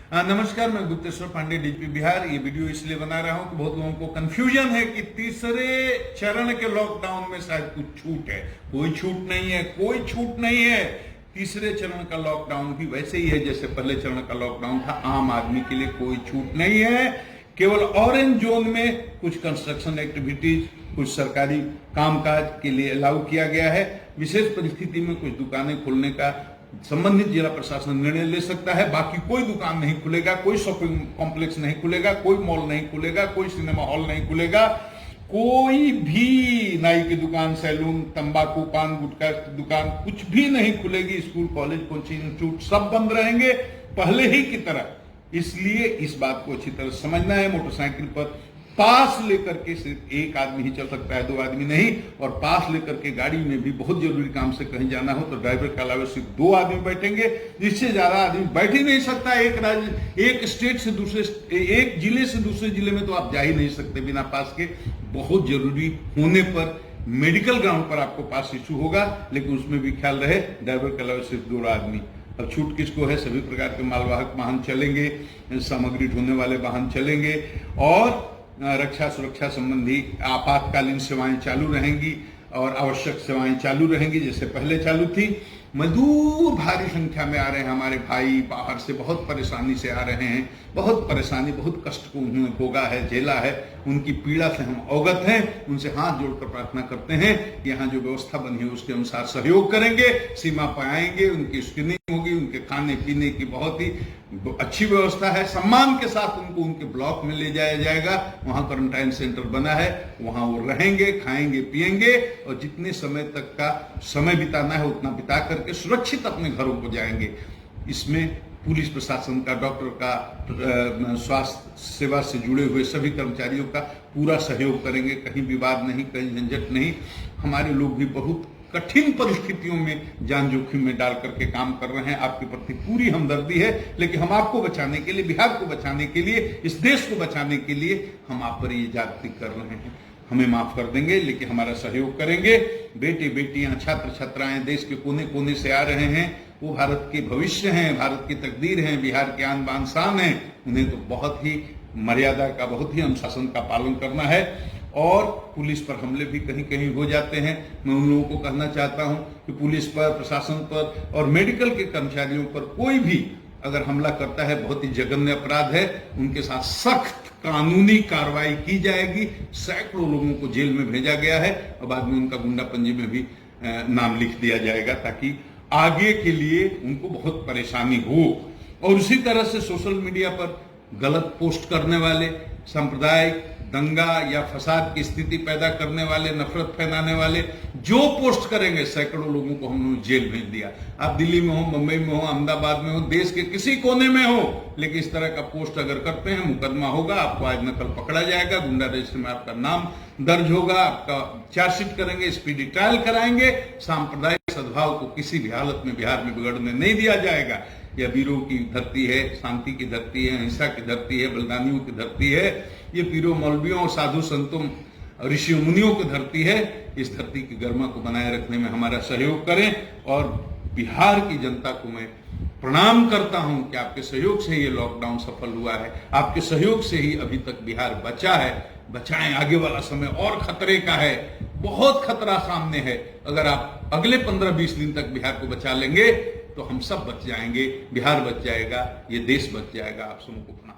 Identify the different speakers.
Speaker 1: नमस्कार, मैं गुप्तेश्वर पांडे, डीजीपी बिहार। ये वीडियो इसलिए बना रहा हूं कि बहुत लोगों को कंफ्यूजन है कि तीसरे चरण के लॉकडाउन में शायद कुछ छूट है। कोई छूट नहीं है, कोई छूट नहीं है। तीसरे चरण का लॉकडाउन भी वैसे ही है जैसे पहले चरण का लॉकडाउन था। आम आदमी के लिए कोई छूट नहीं है। केवल ऑरेंज जोन में कुछ कंस्ट्रक्शन एक्टिविटीज, कुछ सरकारी कामकाज के लिए अलाउ किया गया है। विशेष परिस्थिति में कुछ दुकानें खोलने का संबंधित जिला प्रशासन निर्णय ले सकता है। बाकी कोई दुकान नहीं खुलेगा, कोई शॉपिंग कॉम्प्लेक्स नहीं खुलेगा, कोई मॉल नहीं खुलेगा, कोई सिनेमा हॉल नहीं खुलेगा, कोई भी नाई की दुकान, सैलून, तंबाकू, पान गुटखा की दुकान कुछ भी नहीं खुलेगी। स्कूल, कॉलेज, कोचिंग इंस्टीट्यूट सब बंद रहेंगे पहले ही की तरह। इसलिए इस बात को अच्छी तरह समझना है। मोटरसाइकिल पर पास लेकर के सिर्फ एक आदमी ही चल सकता है, दो आदमी नहीं। और पास लेकर के गाड़ी में भी बहुत जरूरी काम से कहीं जाना हो तो ड्राइवर के अलावा सिर्फ दो आदमी बैठेंगे। जिससे ज्यादा आदमी बैठ ही नहीं सकता। एक स्टेट से दूसरे, एक जिले से दूसरे जिले में तो आप जा ही नहीं सकते बिना पास के। बहुत जरूरी होने पर मेडिकल ग्राउंड पर आपको पास इशू होगा, लेकिन उसमें भी ख्याल रहे ड्राइवर के अलावा सिर्फ दो आदमी। अब छूट किसको है? सभी प्रकार के मालवाहक वाहन चलेंगे, सामग्री ढोने वाले वाहन चलेंगे और रक्षा सुरक्षा संबंधी आपातकालीन सेवाएं चालू रहेंगी और आवश्यक सेवाएं चालू रहेंगी जैसे पहले चालू थी। मजदूर भारी संख्या में आ रहे हैं, हमारे भाई बाहर से बहुत परेशानी से आ रहे हैं। बहुत परेशानी, बहुत कष्ट को उन्होंने भोगा है, झेला है। उनकी पीड़ा से हम अवगत हैं। उनसे हाथ जोड़कर प्रार्थना करते हैं कि यहाँ जो व्यवस्था बनी है उसके अनुसार सहयोग करेंगे, सीमा पर आएंगे, उनकी स्क्रीनिंग होगी, उनके खाने पीने की बहुत ही अच्छी व्यवस्था है। सम्मान के साथ उनको उनके ब्लॉक में ले जाया जाएगा। वहां क्वारंटाइन सेंटर बना है, वहां वो रहेंगे, खाएंगे, पिएंगे और जितने समय तक का समय बिताना है उतना बिता करके सुरक्षित अपने घरों को जाएंगे। इसमें पुलिस प्रशासन का, डॉक्टर का, स्वास्थ्य सेवा से जुड़े हुए सभी कर्मचारियों का पूरा सहयोग करेंगे। कहीं विवाद नहीं, कहीं झंझट नहीं। हमारे लोग भी बहुत कठिन परिस्थितियों में जान जोखिम में डाल करके काम कर रहे हैं। आपके प्रति पूरी हमदर्दी है, लेकिन हम आपको बचाने के लिए, बिहार को बचाने के लिए, इस देश को बचाने के लिए हम आप पर ये जागृति कर रहे हैं। हमें माफ कर देंगे, लेकिन हमारा सहयोग करेंगे। बेटे बेटियां, छात्र छात्राएं देश के कोने कोने से आ रहे हैं। वो भारत के भविष्य हैं, भारत की तकदीर हैं, बिहार के आन बान शान हैं। उन्हें तो बहुत ही मर्यादा का, बहुत ही अनुशासन का पालन करना है। और पुलिस पर हमले भी कहीं कहीं हो जाते हैं। मैं उन लोगों को कहना चाहता हूं कि पुलिस पर, प्रशासन पर और मेडिकल के कर्मचारियों पर कोई भी अगर हमला करता है बहुत ही जघन्य अपराध है। उनके साथ सख्त कानूनी कार्रवाई की जाएगी। सैकड़ों लोगों को जेल में भेजा गया है और बाद में उनका गुंडा पंजी में भी नाम लिख दिया जाएगा ताकि आगे के लिए उनको बहुत परेशानी हो। और उसी तरह से सोशल मीडिया पर गलत पोस्ट करने वाले, सांप्रदायिक दंगा या फसाद की स्थिति पैदा करने वाले, नफरत फैलाने वाले जो पोस्ट करेंगे, सैकड़ों लोगों को हमने जेल भेज दिया। आप दिल्ली में हो, मुंबई में हो, अहमदाबाद में हो, देश के किसी कोने में हो, लेकिन इस तरह का पोस्ट अगर करते हैं मुकदमा होगा। आपको आज न कल पकड़ा जाएगा, गुंडा रजिस्टर में आपका नाम दर्ज होगा, आपका चार्जशीट करेंगे, स्पीडी ट्रायल कराएंगे। सांप्रदायिक सद्भाव को किसी भी हालत में बिहार में बिगड़ने नहीं दिया जाएगा। यह वीरों की धरती है, शांति की धरती है, अहिंसा की धरती है, बलिदानियों की धरती है। ये पीरों, मौलवियों और साधु संतों, ऋषियों मुनियों की धरती है। इस धरती की गरिमा को बनाए रखने में हमारा सहयोग करें। और बिहार की जनता को मैं प्रणाम करता हूं कि आपके सहयोग से ये लॉकडाउन सफल हुआ है। आपके सहयोग से ही अभी तक बिहार बचा है। बचाएं, आगे वाला समय और खतरे का है, बहुत खतरा सामने है। अगर आप अगले 15-20 दिन तक बिहार को बचा लेंगे तो हम सब बच जाएंगे, बिहार बच जाएगा, ये देश बच जाएगा। आप सबको प्रणाम।